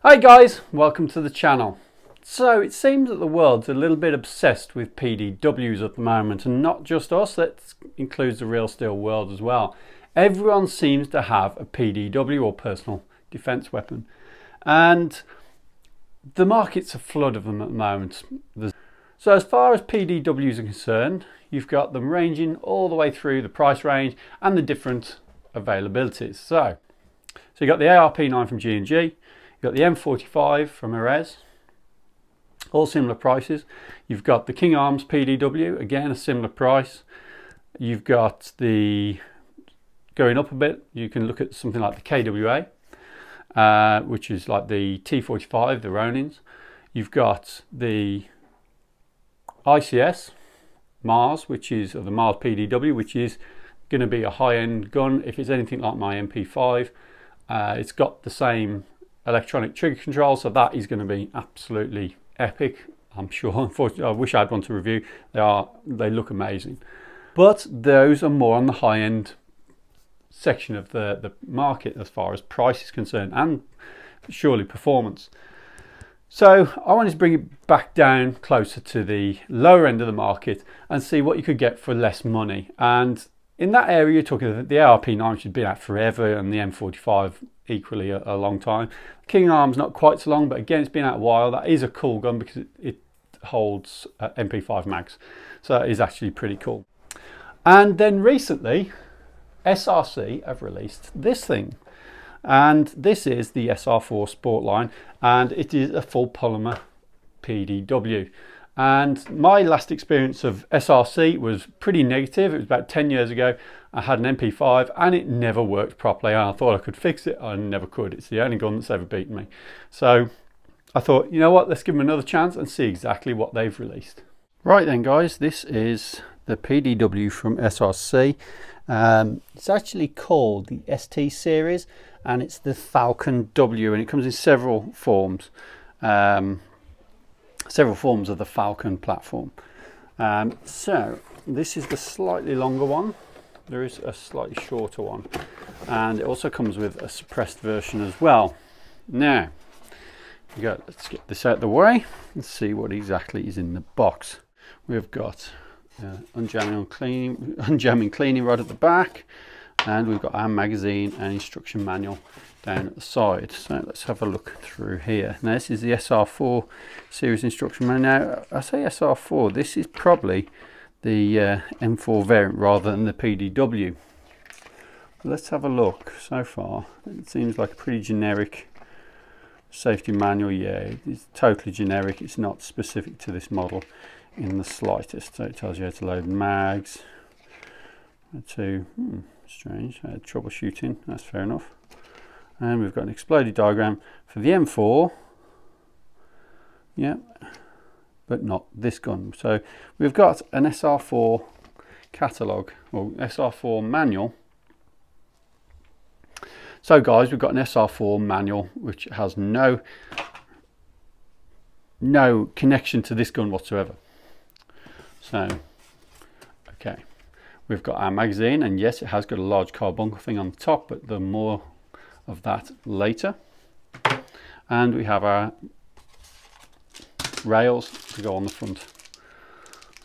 Hi guys, welcome to the channel. So it seems that the world's a little bit obsessed with PDWs at the moment, and not just us, that includes the real steel world as well. Everyone seems to have a PDW or personal defense weapon, and the market's a flood of them at the moment. So as far as PDWs are concerned, you've got them ranging all the way through the price range and the different availabilities. So you got the ARP9 from G&G, you've got the M45 from Jerez, all similar prices. You've got the King Arms PDW, again a similar price. You've got the, going up a bit, you can look at something like the KWA, which is like the T45, the Ronins. You've got the ICS Mars, which is, or the Mars PDW, which is going to be a high-end gun. If it's anything like my MP5, it's got the same electronic trigger control, so that is going to be absolutely epic, I'm sure. Unfortunately, I wish I had one to review. They look amazing, but those are more on the high-end section of the market as far as price is concerned, and surely performance. So I wanted to bring it back down closer to the lower end of the market and see what you could get for less money. And in that area, you're talking the ARP9, which has been out forever, and the M45 equally a long time. King Arms not quite so long, but again it's been out a while. That is a cool gun because it holds MP5 mags, so that is actually pretty cool. And then recently SRC have released this thing, and this is the SR4 Sportline, and it is a full polymer PDW. And my last experience of SRC was pretty negative. It was about 10 years ago. I had an MP5 and it never worked properly. I thought I could fix it. I never could. It's the only gun that's ever beaten me. So I thought, you know what, let's give them another chance and see exactly what they've released. Right then guys, this is the PDW from SRC. It's actually called the ST series, and it's the Falcon W, and it comes in several forms. Several forms of the Falcon platform. So this is the slightly longer one. There is a slightly shorter one, and it also comes with a suppressed version as well. Now let's get this out of the way and see what exactly is in the box. We've got unjamming cleaning rod at the back, and we've got our magazine and instruction manual down at the side. So let's have a look through here. Now this is the SR4 series instruction manual. Now I say SR4, this is probably the M4 variant rather than the PDW. But let's have a look. So far it seems like a pretty generic safety manual. Yeah, it's totally generic. It's not specific to this model in the slightest. So it tells you how to load mags, strange, troubleshooting, that's fair enough. And we've got an exploded diagram for the M4, yeah, but not this gun. So we've got an SR4 catalogue, or SR4 manual. So guys, we've got an SR4 manual which has no connection to this gun whatsoever. So okay, we've got our magazine, and yes, it has got a large carbuncle thing on the top, but the more of that later. And we have our rails to go on the front.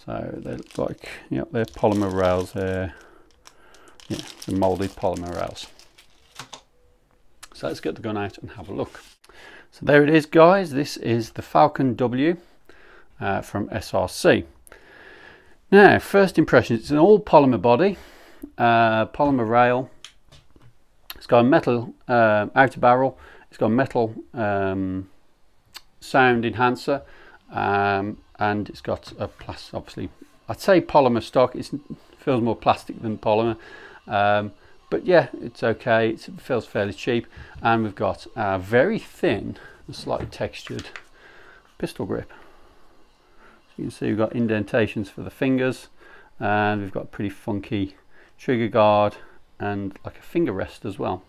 So they look like, yep, they're polymer rails. They're molded polymer rails. So let's get the gun out and have a look. So there it is guys, this is the Falcon W from SRC. Now first impressions, it's an all polymer body, polymer rail. It's got a metal outer barrel, it's got a metal sound enhancer, and it's got a obviously I'd say polymer stock. It feels more plastic than polymer, but yeah, it's okay. It feels fairly cheap. And we've got a very thin, slightly textured pistol grip. So you can see we've got indentations for the fingers, and we've got a pretty funky trigger guard and like a finger rest as well.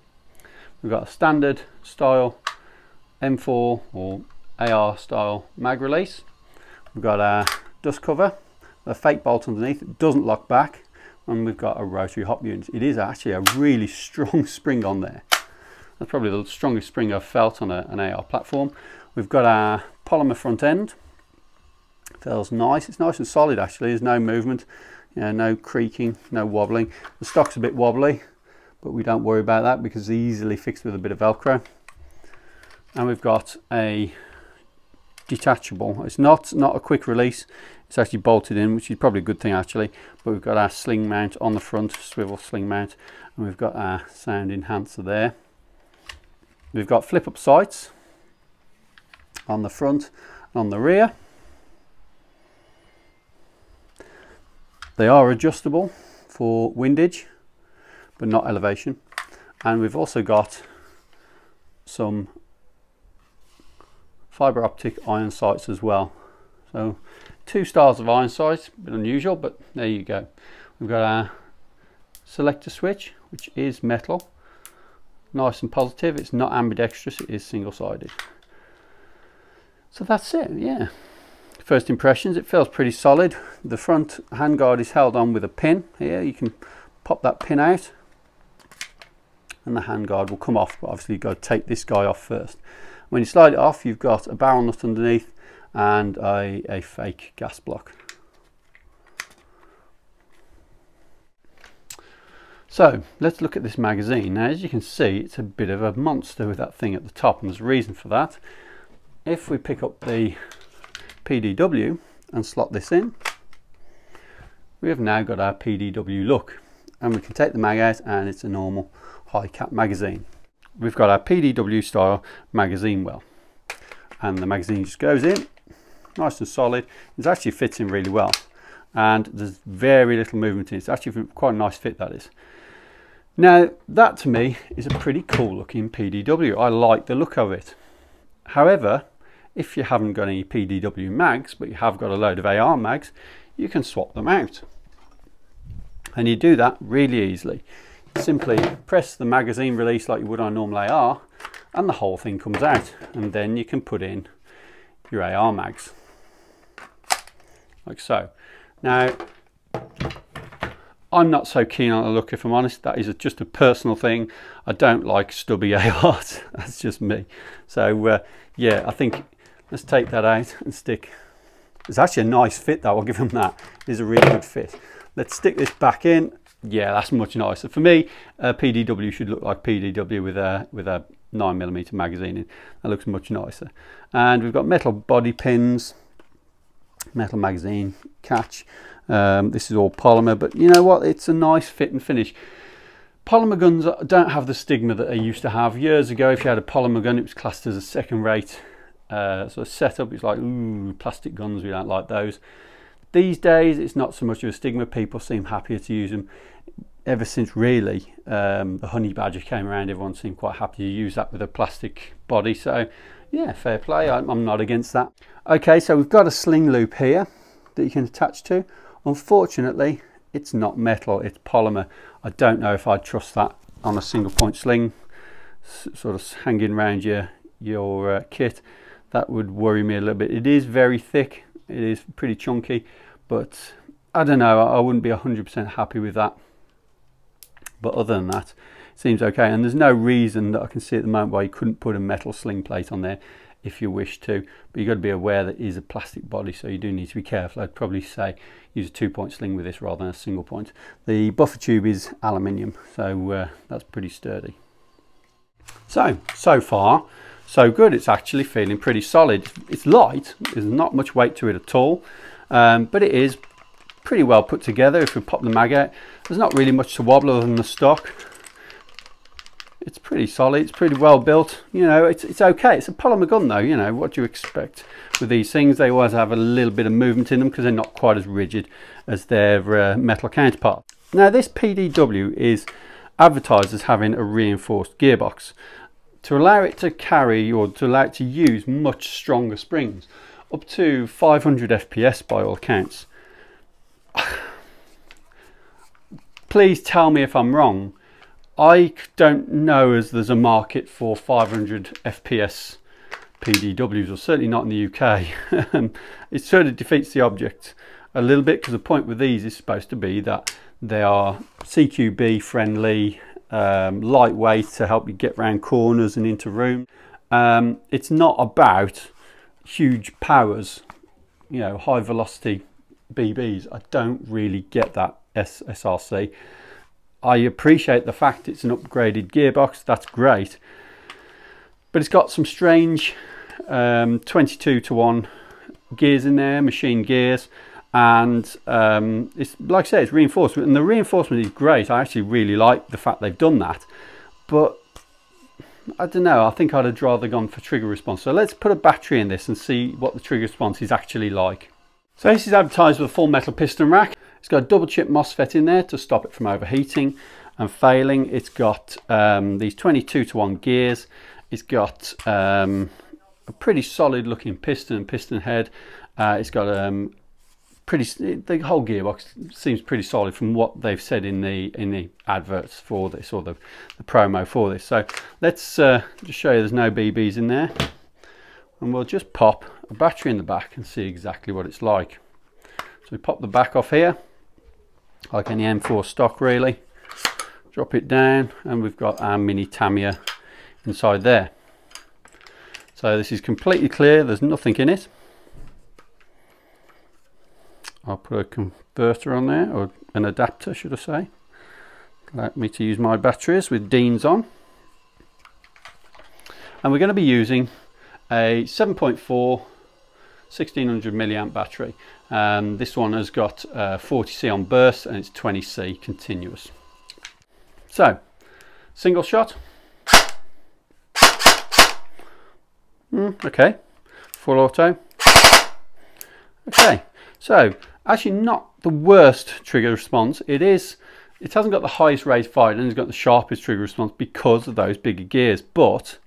We've got a standard style M4 or AR style mag release. We've got our dust cover, a fake bolt underneath. It doesn't lock back, and we've got a rotary hop unit. It is actually a really strong spring on there. That's probably the strongest spring I've felt on an AR platform. We've got our polymer front end. Feels nice. It's nice and solid actually. There's no movement, no creaking, no wobbling. The stock's a bit wobbly, but we don't worry about that because it's easily fixed with a bit of Velcro. And we've got a detachable. It's not a quick release. It's actually bolted in, which is probably a good thing actually. But we've got our sling mount on the front, swivel sling mount, and we've got our sound enhancer there. We've got flip up sights on the front and on the rear. They are adjustable for windage, but not elevation. And we've also got some fibre optic iron sights as well. So 2 styles of iron sights, a bit unusual, but there you go. We've got our selector switch, which is metal, nice and positive. It's not ambidextrous, it is single-sided. So that's it, yeah. First impressions, it feels pretty solid. The front handguard is held on with a pin here. You can pop that pin out and the handguard will come off, but obviously you've got to take this guy off first. When you slide it off, you've got a barrel nut underneath and a fake gas block. So let's look at this magazine. Now, as you can see, it's a bit of a monster with that thing at the top, and there's a reason for that. If we pick up the PDW and slot this in, we have now got our PDW look, and we can take the mag out and it's a normal high cap magazine. We've got our PDW style magazine well, and the magazine just goes in nice and solid. It actually fits in really well, and there's very little movement in it. It's actually quite a nice fit, that is. Now that to me is a pretty cool looking PDW. I like the look of it. However, if you haven't got any PDW mags, but you have got a load of AR mags, you can swap them out. And you do that really easily. Simply press the magazine release like you would on a normal AR, and the whole thing comes out. And then you can put in your AR mags, like so. Now, I'm not so keen on the look, if I'm honest. That is just a personal thing. I don't like stubby ARs. That's just me. So yeah, I think let's take that out and stick. It's actually a nice fit though, I'll give them that. It is a really good fit. Let's stick this back in. Yeah, that's much nicer. For me, PDW should look like PDW with a 9mm magazine in. That looks much nicer. And we've got metal body pins, metal magazine catch. This is all polymer, but you know what? It's a nice fit and finish. Polymer guns don't have the stigma that they used to have. Years ago, if you had a polymer gun, it was classed as a second-rate sort of setup. It's like, ooh, plastic guns, we don't like those. These days, it's not so much of a stigma. People seem happier to use them. Ever since really the honey badger came around, everyone seemed quite happy to use that with a plastic body. So yeah, fair play. I'm not against that. Okay, so we've got a sling loop here that you can attach to. Unfortunately, it's not metal, it's polymer. I don't know if I'd trust that on a single point sling, sort of hanging around your kit. That would worry me a little bit. It is very thick, it is pretty chunky, but I don't know, I wouldn't be 100% happy with that. But other than that, it seems okay, and there's no reason that I can see at the moment why you couldn't put a metal sling plate on there if you wish to, but you've got to be aware that it is a plastic body, so you do need to be careful. I'd probably say use a 2-point sling with this rather than a single point. The buffer tube is aluminium, so that's pretty sturdy. So far so good. It's actually feeling pretty solid. It's light, there's not much weight to it at all, but it is pretty well put together. If we pop the mag out, there's not really much to wobble other than the stock. It's pretty solid, it's pretty well built, you know, it's okay. It's a polymer gun though, you know, what do you expect with these things? They always have a little bit of movement in them because they're not quite as rigid as their metal counterpart. Now this PDW is advertised as having a reinforced gearbox to allow it to carry, or to allow it to use much stronger springs, up to 500 FPS by all accounts. Please tell me if I'm wrong. I don't know as there's a market for 500 FPS PDWs, or certainly not in the UK. It sort of defeats the object a little bit, because the point with these is supposed to be that they are CQB friendly, lightweight to help you get around corners and into rooms. It's not about huge powers, you know, high velocity BBs. I don't really get that SRC. I appreciate the fact it's an upgraded gearbox, that's great, but it's got some strange 22:1 gears in there, machine gears, and it's, like I say, it's reinforcement, and the reinforcement is great. I actually really like the fact they've done that, but I don't know, I think I'd have rather gone for trigger response. So let's put a battery in this and see what the trigger response is actually like. So this is advertised with a full metal piston rack. It's got a double chip MOSFET in there to stop it from overheating and failing. It's got these 22:1 gears. It's got a pretty solid looking piston head. It's got the whole gearbox seems pretty solid from what they've said in the adverts for this, or the promo for this. So let's just show you there's no BBs in there, and we'll just pop a battery in the back and see exactly what it's like. So we pop the back off here, like any M4 stock really, drop it down, and we've got our mini Tamiya inside there. So this is completely clear, there's nothing in it. I'll put a converter on there, or an adapter should I say. Allow me to use my batteries with Dean's on. And we're going to be using a 7.4 1600 milliamp battery. This one has got 40C on burst and it's 20C continuous. So, single shot. Okay, full auto. Okay, so actually not the worst trigger response. It hasn't got the highest rate fired and it's got the sharpest trigger response because of those bigger gears, but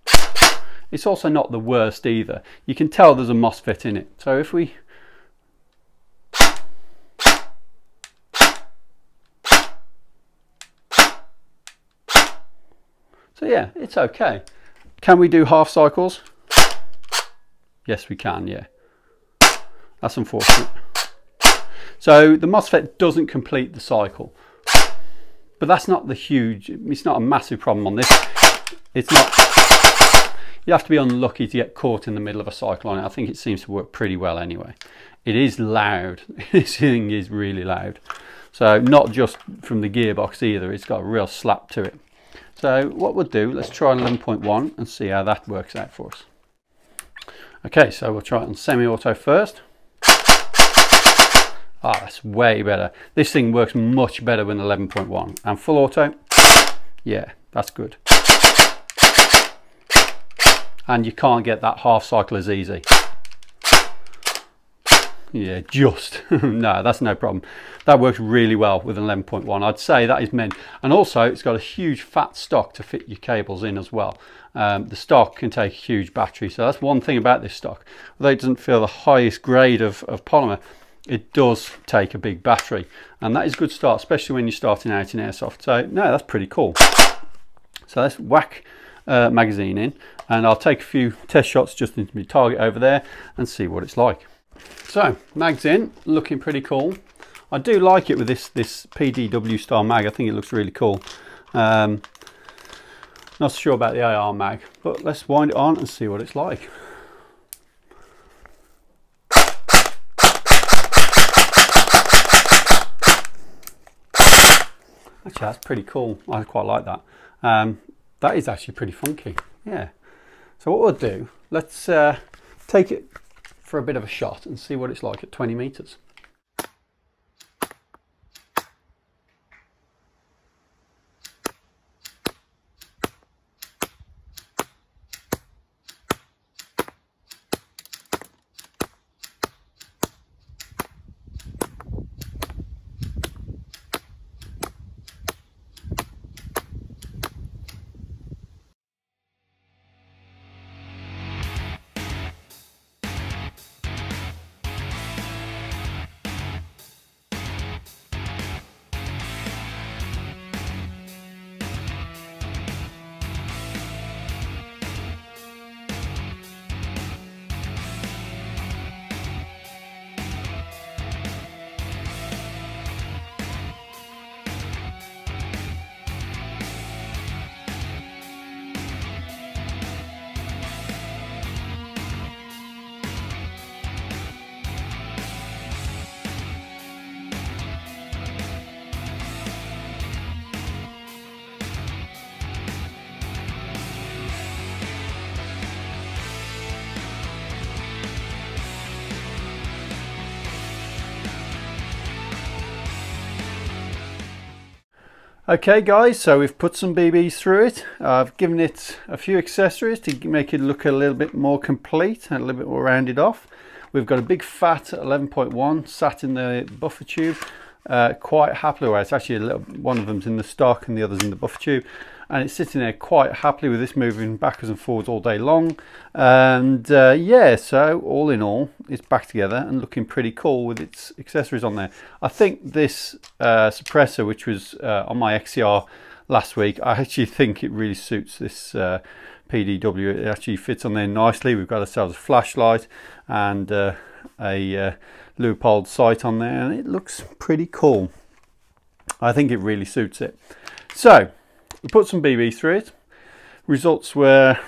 it's also not the worst either. You can tell there's a MOSFET in it. So if we yeah, it's okay. Can we do half cycles? Yes, we can, yeah. That's unfortunate. So the MOSFET doesn't complete the cycle, but that's not it's not a massive problem on this. It's not, you have to be unlucky to get caught in the middle of a cycle on it. I think it seems to work pretty well anyway. It is loud. This thing is really loud. So not just from the gearbox either, it's got a real slap to it. So what we'll do, let's try an 11.1 and see how that works out for us. Okay, so we'll try it on semi-auto first. Ah, that's way better. This thing works much better with 11.1. And full auto, yeah, that's good. And you can't get that half cycle as easy. Yeah, just. No, that's no problem. That works really well with an 11.1. I'd say that is meant. And also, it's got a huge fat stock to fit your cables in as well. The stock can take a huge battery. So that's one thing about this stock. Although it doesn't feel the highest grade of polymer, it does take a big battery. And that is a good start, especially when you're starting out in airsoft. So, no, that's pretty cool. So let's whack magazine in. And I'll take a few test shots just into my target over there and see what it's like. So, mag's in, looking pretty cool. I do like it with this PDW style mag. I think it looks really cool. Not so sure about the AR mag, but let's wind it on and see what it's like. Actually, that's pretty cool. I quite like that. That is actually pretty funky. Yeah. So what we'll do, let's take it for a bit of a shot and see what it's like at 20 meters. Okay guys, so we've put some BBs through it. I've given it a few accessories to make it look a little bit more complete and a little bit more rounded off. We've got a big fat 11.1 sat in the buffer tube quite happily. Well, it's actually a little, one of them's in the stock and the other's in the buffer tube, and it's sitting there quite happily with this moving backwards and forwards all day long. And yeah, so all in all, it's back together and looking pretty cool with its accessories on there. I think this suppressor, which was on my XCR last week, I actually think it really suits this PDW. It actually fits on there nicely. We've got ourselves a flashlight and a Leupold sight on there, and it looks pretty cool. I think it really suits it. So we put some BB through it. Results were,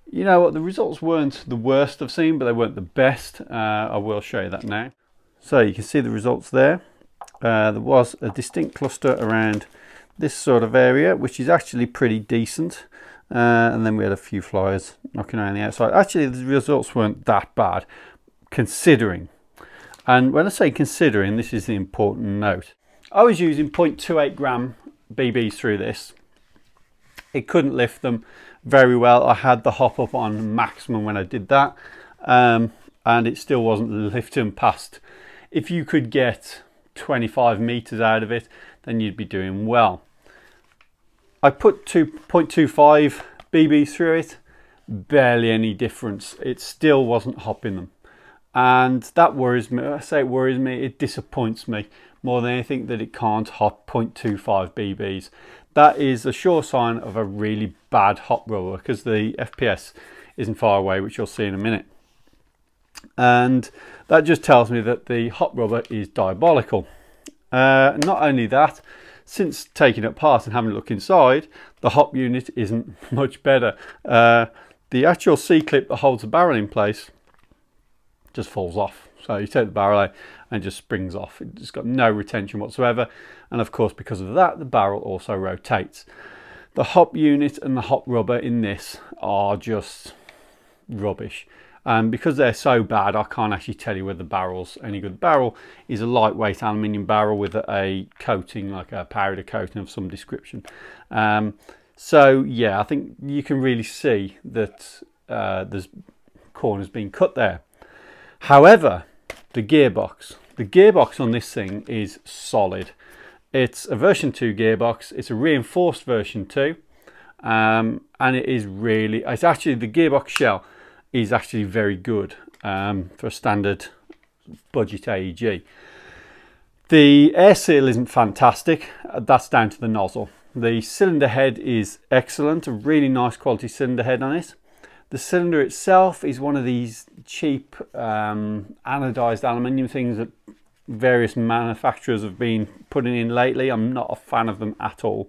you know what, the results weren't the worst I've seen, but they weren't the best. I will show you that now. So you can see the results there. There was a distinct cluster around this sort of area, which is actually pretty decent. And then we had a few flyers knocking around the outside. Actually, the results weren't that bad, considering. And when I say considering, this is the important note. I was using 0.28 gram BBs through this. It couldn't lift them very well. I had the hop up on maximum when I did that, and it still wasn't lifting past. If you could get 25 meters out of it, then you'd be doing well. I put 2.25 BBs through it, barely any difference. It still wasn't hopping them, and that worries me. I say it worries me, it disappoints me more than anything that it can't hop 0.25 BBs. That is a sure sign of a really bad hop rubber, because the FPS isn't far away, which you'll see in a minute. And that just tells me that the hop rubber is diabolical. Not only that, since taking it apart and having a look inside, the hop unit isn't much better. The actual C-clip that holds the barrel in place just falls off. So you take the barrel out and it just springs off. It's got no retention whatsoever. And of course, because of that, the barrel also rotates. The hop unit and the hop rubber in this are just rubbish. And because they're so bad, I can't actually tell you whether the barrel's any good. The barrel is a lightweight aluminium barrel with a coating, like a powder coating of some description. So yeah, I think you can really see that there's corners being cut there. However, the gearbox on this thing is solid. It's a version 2 gearbox. It's a reinforced version 2, and it is really, it's actually, the gearbox shell is actually very good for a standard budget AEG. The air seal isn't fantastic. That's down to the nozzle. The cylinder head is excellent, a really nice quality cylinder head on it. The cylinder itself is one of these cheap anodized aluminium things that various manufacturers have been putting in lately. I'm not a fan of them at all.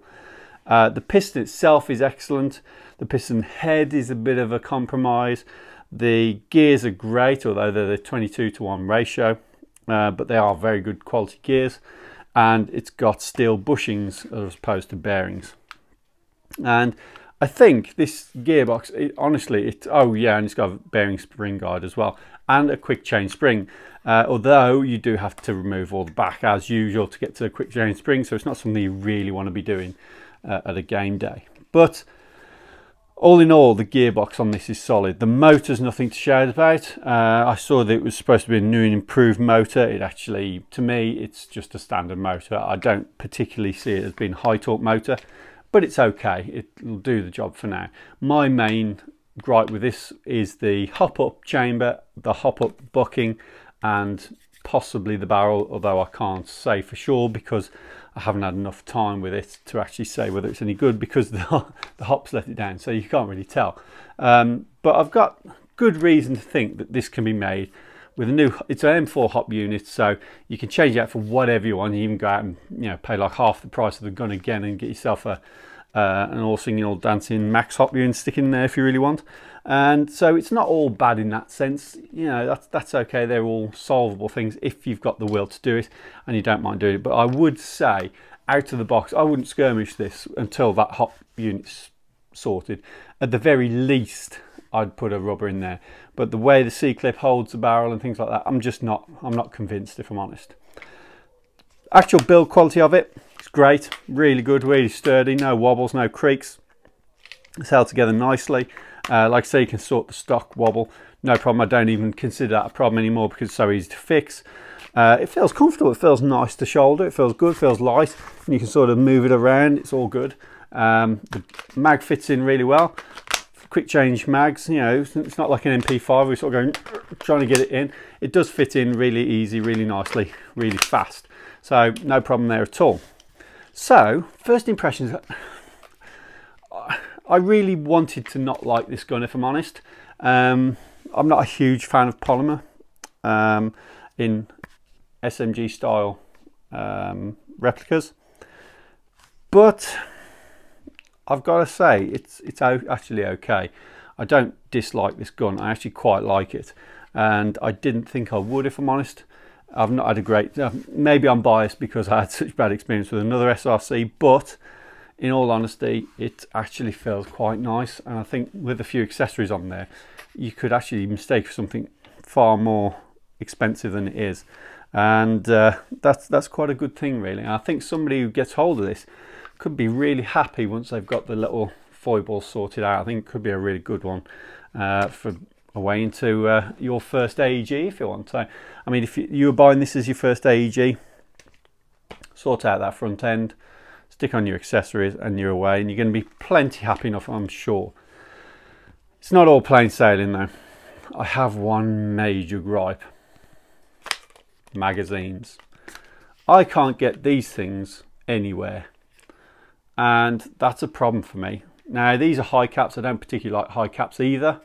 The piston itself is excellent. The piston head is a bit of a compromise. The gears are great, although they're the 22:1 ratio, but they are very good quality gears. And it's got steel bushings as opposed to bearings. And I think this gearbox, honestly, oh yeah, and it's got a bearing spring guide as well, and a quick chain spring. Although you do have to remove all the back as usual to get to the quick chain spring, so it's not something you really want to be doing at a game day. But all in all, the gearbox on this is solid. The motor's nothing to shout about. I saw that it was supposed to be a new and improved motor. It actually, to me, it's just a standard motor. I don't particularly see it as being a high torque motor, but it's okay. It'll do the job for now. My main gripe with this is the hop up chamber, the hop up bucking, and possibly the barrel, although I can't say for sure because I haven't had enough time with it to actually say whether it's any good, because the hops let it down, so you can't really tell. But I've got good reason to think that this can be made with a new, it's an M4 hop unit, so you can change it out for whatever you want. You even go out and, you know, pay like half the price of the gun again and get yourself an all singing, all dancing max hop unit stick in there if you really want. And so it's not all bad in that sense. You know, that's okay. They're all solvable things if you've got the will to do it and you don't mind doing it. But I would say, out of the box, I wouldn't skirmish this until that hop unit's sorted. At the very least, I'd put a rubber in there. But the way the C-clip holds the barrel and things like that, I'm not convinced, if I'm honest. Actual build quality of it, it's great, really good, really sturdy, no wobbles, no creaks. It's held together nicely. Like I say, you can sort the stock wobble, no problem. I don't even consider that a problem anymore because it's so easy to fix. It feels comfortable, it feels nice to shoulder, it feels good, feels light, and you can sort of move it around, it's all good. The mag fits in really well. Quick change mags, you know, it's not like an MP5 where you're sort of going, trying to get it in. It does fit in really easy, really nicely, really fast. So no problem there at all. So first impressions, I really wanted to not like this gun, if I'm honest. I'm not a huge fan of polymer in SMG style replicas, but I've got to say it's actually okay. I don't dislike this gun, I actually quite like it, and I didn't think I would, if I'm honest. I've not had a great, maybe I'm biased because I had such bad experience with another SRC, but in all honesty it actually feels quite nice, and I think with a few accessories on there you could actually mistake for something far more expensive than it is, and that's quite a good thing really. And I think somebody who gets hold of this could be really happy once they've got the little foibles sorted out. I think it could be a really good one for a way into your first AEG if you want. So I mean, if you were buying this as your first AEG, sort out that front end, stick on your accessories and you're away, and you're going to be plenty happy enough, I'm sure. It's not all plain sailing though. I have one major gripe: magazines. I can't get these things anywhere, and that's a problem for me. Now these are high caps, I don't particularly like high caps either.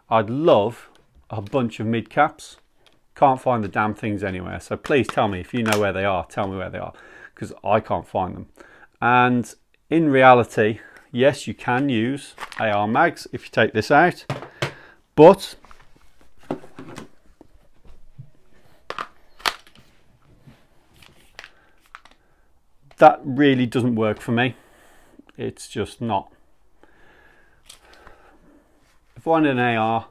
I'd love a bunch of mid caps. Can't find the damn things anywhere, so please tell me if you know where they are, tell me where they are, because I can't find them. And in reality, yes, you can use AR mags if you take this out, but that really doesn't work for me. It's just not. If I wanted an AR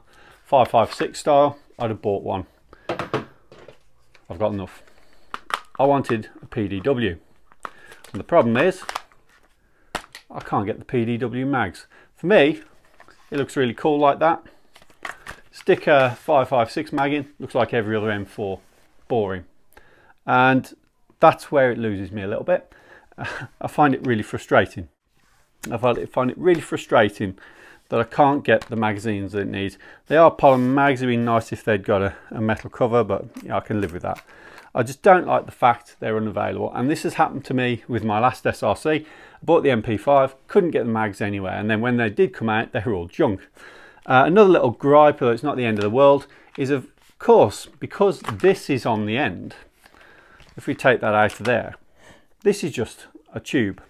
5.56 style, I'd have bought one. I've got enough. I wanted a PDW, and the problem is I can't get the PDW mags. For me, it looks really cool like that. Stick a 5.56 mag in, looks like every other M4. Boring. And that's where it loses me a little bit. I find it really frustrating. I find it really frustrating that I can't get the magazines that it needs. They are polymer mags, it'd be nice if they'd got a metal cover, but yeah, I can live with that. I just don't like the fact they're unavailable, and this has happened to me with my last SRC. I bought the MP5, couldn't get the mags anywhere, and then when they did come out, they were all junk. Another little gripe, although it's not the end of the world, is of course, because this is on the end, if we take that out of there, this is just a tube.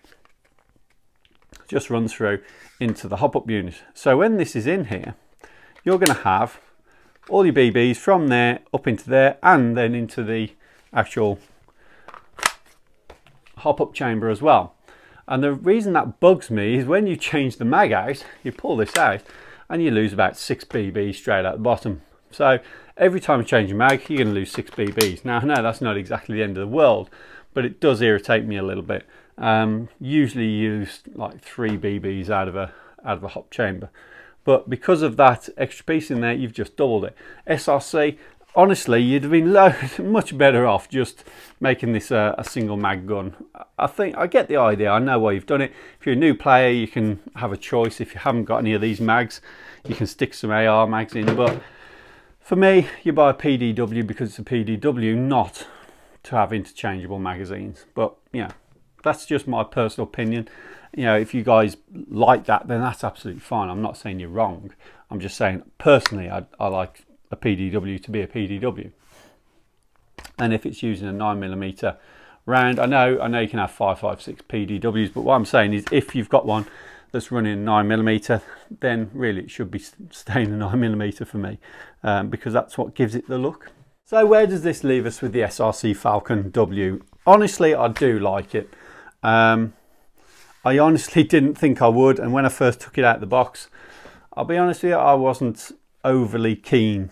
It just runs through into the hop-up unit. So when this is in here, you're going to have all your BBs from there up into there, and then into the actual hop-up chamber as well. And the reason that bugs me is when you change the mag out, you pull this out and you lose about 6 BBs straight out the bottom. So every time you change your mag, you're going to lose 6 BBs. Now I know that's not exactly the end of the world, but it does irritate me a little bit. Usually you use like 3 BBs out of a hop chamber, but because of that extra piece in there, you've just doubled it. SRC, honestly, you'd have been much better off just making this a single mag gun. I think I get the idea, I know why you've done it. If you're a new player, you can have a choice. If you haven't got any of these mags, you can stick some AR mags in, but for me, you buy a PDW because it's a PDW, not to have interchangeable magazines. But yeah, that's just my personal opinion. You know, if you guys like that, then that's absolutely fine. I'm not saying you're wrong. I'm just saying personally, I like a PDW to be a PDW. And if it's using a 9mm round, I know you can have 5.56 PDWs, but what I'm saying is if you've got one that's running 9mm, then really it should be staying a 9mm for me, because that's what gives it the look. So where does this leave us with the SRC Falcon W? Honestly, I do like it. I honestly didn't think I would, and when I first took it out of the box, I'll be honest with you, I wasn't overly keen.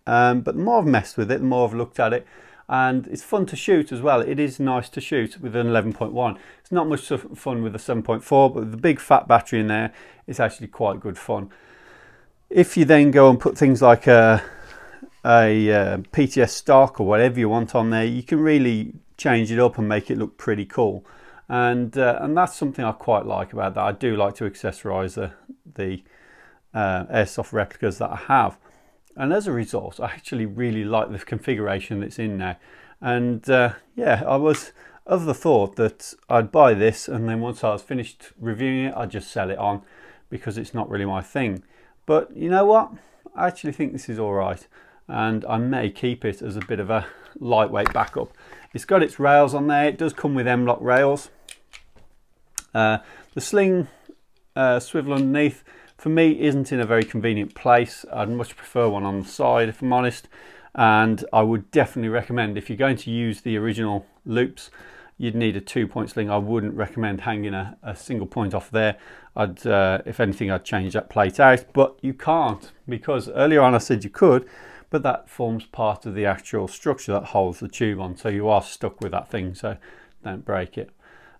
But the more I've messed with it, the more I've looked at it, and it's fun to shoot as well. It is nice to shoot with an 11.1. It's not much fun with a 7.4, but with the big fat battery in there, it's actually quite good fun. If you then go and put things like a PTS stock or whatever you want on there, you can really change it up and make it look pretty cool. And that's something I quite like about that. I do like to accessorize the airsoft replicas that I have, and as a result I actually really like the configuration that's in now. And yeah, I was of the thought that I'd buy this and then once I was finished reviewing it I'd just sell it on, because it's not really my thing. But you know what, I actually think this is alright, and I may keep it as a bit of a lightweight backup. It's got its rails on there. It does come with M-lock rails. The sling swivel underneath for me isn't in a very convenient place. I'd much prefer one on the side, if I'm honest, and I would definitely recommend, if you're going to use the original loops, you'd need a 2-point sling. I wouldn't recommend hanging a single point off there. If anything, I'd change that plate out, but you can't, because earlier on I said you could, but that forms part of the actual structure that holds the tube on, so you are stuck with that thing, so don't break it.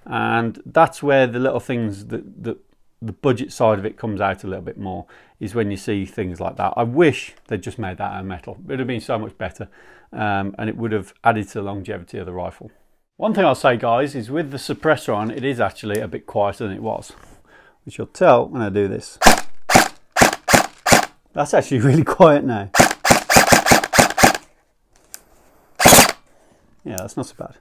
And that's where the little things that the budget side of it comes out a little bit more, is when you see things like that. I wish they'd just made that out of metal. It would have been so much better, and it would have added to the longevity of the rifle. One thing I'll say, guys, is with the suppressor on, it is actually a bit quieter than it was, which you'll tell when I do this. That's actually really quiet now. Yeah, that's not so bad.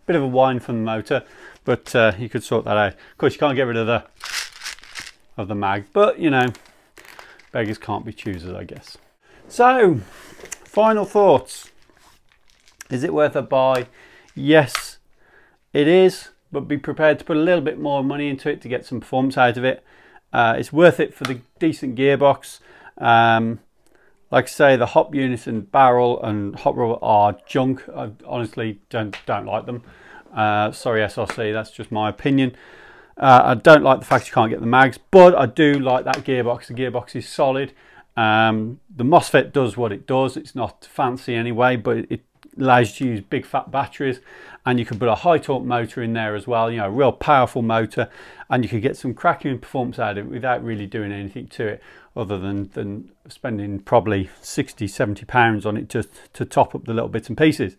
Bit of a whine from the motor, but you could sort that out. Of course, you can't get rid of the mag, but you know, beggars can't be choosers, I guess. So, final thoughts. Is it worth a buy? Yes, it is, but be prepared to put a little bit more money into it to get some performance out of it. It's worth it for the decent gearbox. Like I say, the hop unit and barrel and hot rubber are junk. I honestly don't like them. Sorry SRC, that's just my opinion. I don't like the fact you can't get the mags, but I do like that gearbox. The gearbox is solid. The MOSFET does what it does. It's not fancy anyway, but it allows you to use big fat batteries, and you can put a high torque motor in there as well, you know, a real powerful motor, and you could get some cracking performance out of it without really doing anything to it, other than spending probably 60-70 pounds on it just to top up the little bits and pieces.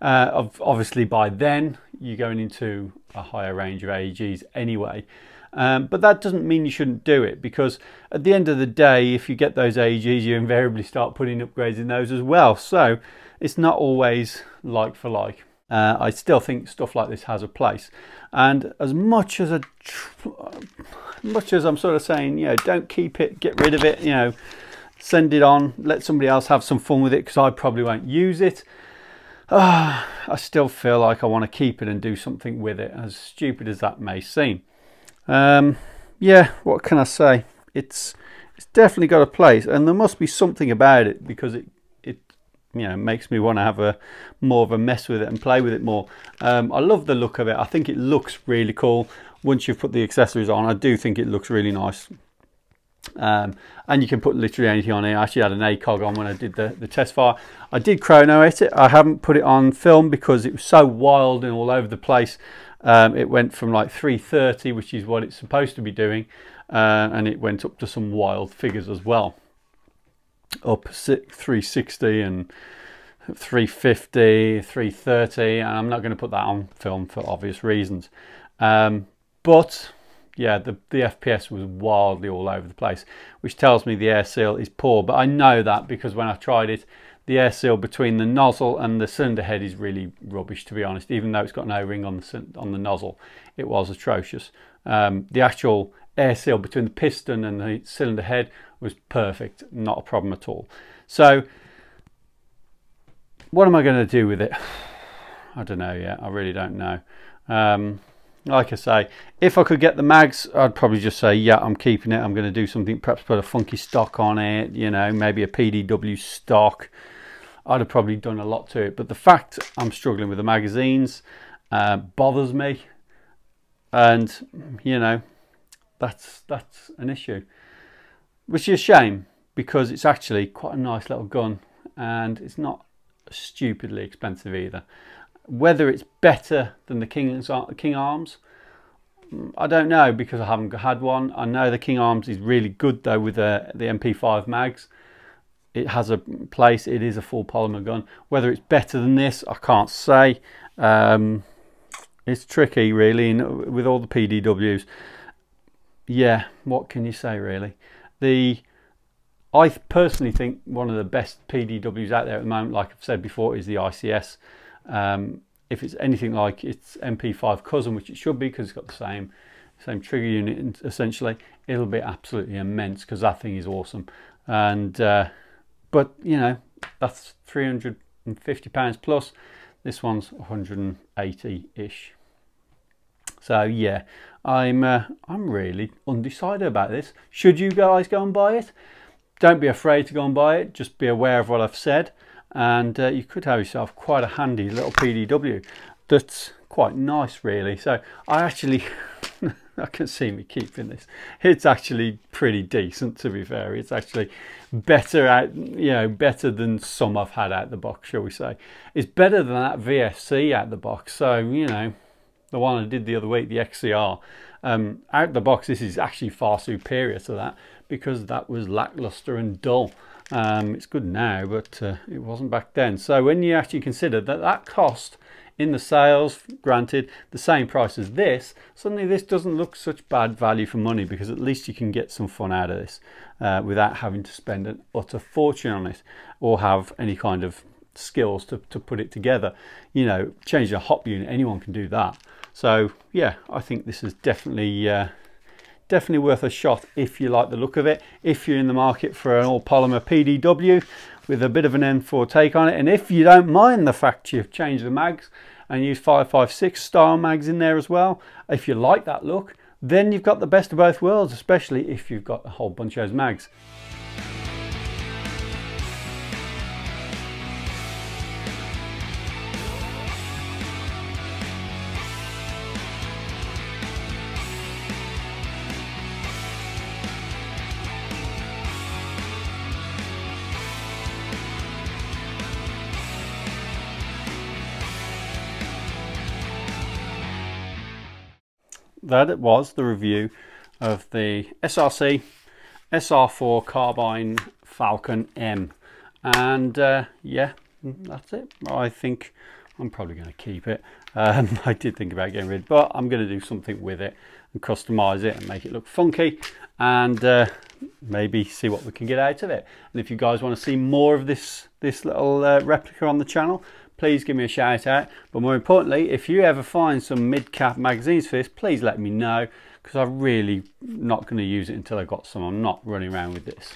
Obviously by then you're going into a higher range of AEGs anyway, but that doesn't mean you shouldn't do it, because at the end of the day, if you get those AEGs, you invariably start putting upgrades in those as well, so it's not always like for like. I still think stuff like this has a place, and as much as I'm sort of saying, you know, don't keep it, get rid of it, you know, send it on, let somebody else have some fun with it, because I probably won't use it. I still feel like I want to keep it and do something with it, as stupid as that may seem. Yeah, what can I say? It's definitely got a place, and there must be something about it, because it you know, makes me want to have more of a mess with it and play with it more. I love the look of it. I think it looks really cool once you've put the accessories on. I do think it looks really nice. And you can put literally anything on here. I actually had an ACOG on when I did the test fire. I did chrono it. I haven't put it on film because it was so wild and all over the place. It went from like 330, which is what it's supposed to be doing, and it went up to some wild figures as well, up 360 and 350, 330, and I'm not going to put that on film for obvious reasons. But yeah, the FPS was wildly all over the place, which tells me the air seal is poor. But I know that because when I tried it, the air seal between the nozzle and the cylinder head is really rubbish, to be honest. Even though it's got no ring on the nozzle, it was atrocious. The actual air seal between the piston and the cylinder head was perfect, not a problem at all. So what am I going to do with it? I don't know yet. I really don't know. Like I say, if I could get the mags, I'd probably just say, yeah, I'm keeping it. I'm going to do something, perhaps put a funky stock on it, you know, maybe a PDW stock. I'd have probably done a lot to it. But the fact I'm struggling with the magazines bothers me. And, you know, that's an issue. Which is a shame, because it's actually quite a nice little gun. And it's not stupidly expensive either. Whether it's better than the King Arms, I don't know, because I haven't had one. I know the King Arms is really good though with the MP5 mags. It has a place. It is a full polymer gun. Whether it's better than this, I can't say. It's tricky really with all the PDWs. Yeah, what can you say really? I personally think one of the best PDWs out there at the moment, like I've said before, is the ICS. If it's anything like its MP5 cousin, which it should be because it's got the same trigger unit essentially, it'll be absolutely immense because that thing is awesome. And but you know, that's £350 plus. This one's 180-ish. So yeah, I'm really undecided about this. Should you guys go and buy it? Don't be afraid to go and buy it. Just be aware of what I've said, and you could have yourself quite a handy little PDW that's quite nice really. So I actually I can see me keeping this. It's actually pretty decent, to be fair. It's actually better out, you know, better than some I've had out the box, shall we say. It's better than that VSC out the box. So, you know, the one I did the other week, the XCR, out the box, this is actually far superior to that because that was lackluster and dull. It's good now, but it wasn't back then. So when you actually consider that that cost in the sales, granted, the same price as this, suddenly this doesn't look such bad value for money, because at least you can get some fun out of this without having to spend an utter fortune on it or have any kind of skills to put it together. You know, changing a hop unit, anyone can do that. So yeah, I think this is definitely definitely worth a shot if you like the look of it, if you're in the market for an all polymer PDW with a bit of an M4 take on it, and if you don't mind the fact you've changed the mags and use 5.56 style mags in there as well, if you like that look, then you've got the best of both worlds, especially if you've got a whole bunch of those mags. That it was the review of the SRC SR4 Carbine Falcon M, and yeah, that's it. I think I'm probably going to keep it. I did think about getting rid, but I'm going to do something with it and customize it and make it look funky, and maybe see what we can get out of it. And if you guys want to see more of this little replica on the channel, please give me a shout out. But more importantly, if you ever find some mid-cap magazines for this, please let me know, because I'm really not going to use it until I've got some. I'm not running around with this.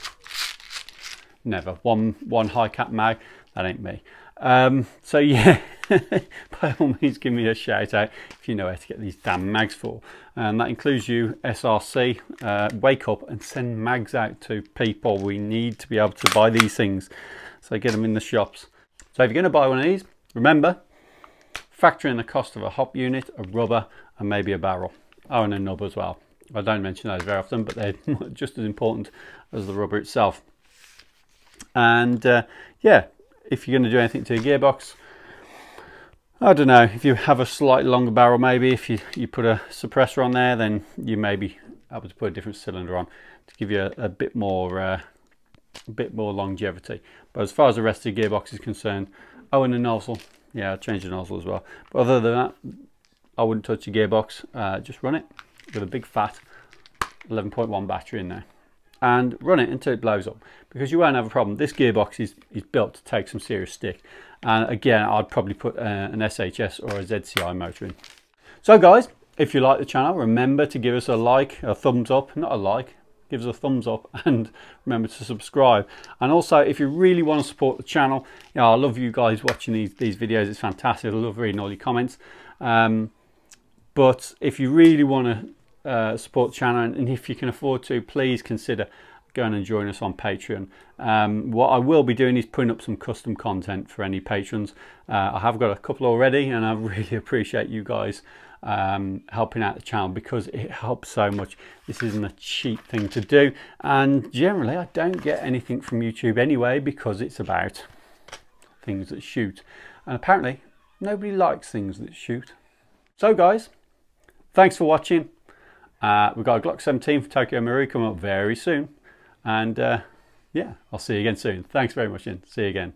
Never. One high cap mag, that ain't me. So yeah, by all means give me a shout out if you know where to get these damn mags for. And that includes you, SRC. Wake up and send mags out to people. We need to be able to buy these things, so get them in the shops. So if you're going to buy one of these, remember, factor in the cost of a hop unit, a rubber, and maybe a barrel. Oh, and a nub as well. I don't mention those very often, but they're just as important as the rubber itself. And yeah, if you're going to do anything to your gearbox, I don't know, if you have a slightly longer barrel, maybe if you put a suppressor on there, then you may be able to put a different cylinder on to give you a bit more longevity. But as far as the rest of the gearbox is concerned, oh, and the nozzle, yeah, I changed the nozzle as well. But other than that, I wouldn't touch the gearbox. Just run it with a big fat 11.1 battery in there and run it until it blows up, because you won't have a problem. This gearbox is built to take some serious stick, and again, I'd probably put an SHS or a ZCI motor in. So guys, if you like the channel, remember to give us a like, a thumbs up, not a like, give us a thumbs up, and remember to subscribe. And also, if you really want to support the channel, you know, I love you guys watching these videos. It's fantastic. I love reading all your comments. But if you really want to support the channel, and if you can afford to, please consider going and join us on Patreon. What I will be doing is putting up some custom content for any patrons. I have got a couple already, and I really appreciate you guys helping out the channel, because it helps so much. This isn't a cheap thing to do, and generally I don't get anything from YouTube anyway, because it's about things that shoot. And apparently nobody likes things that shoot. So guys, thanks for watching. We've got a Glock 17 for Tokyo Maru coming up very soon. And yeah, I'll see you again soon. Thanks very much, and see you again.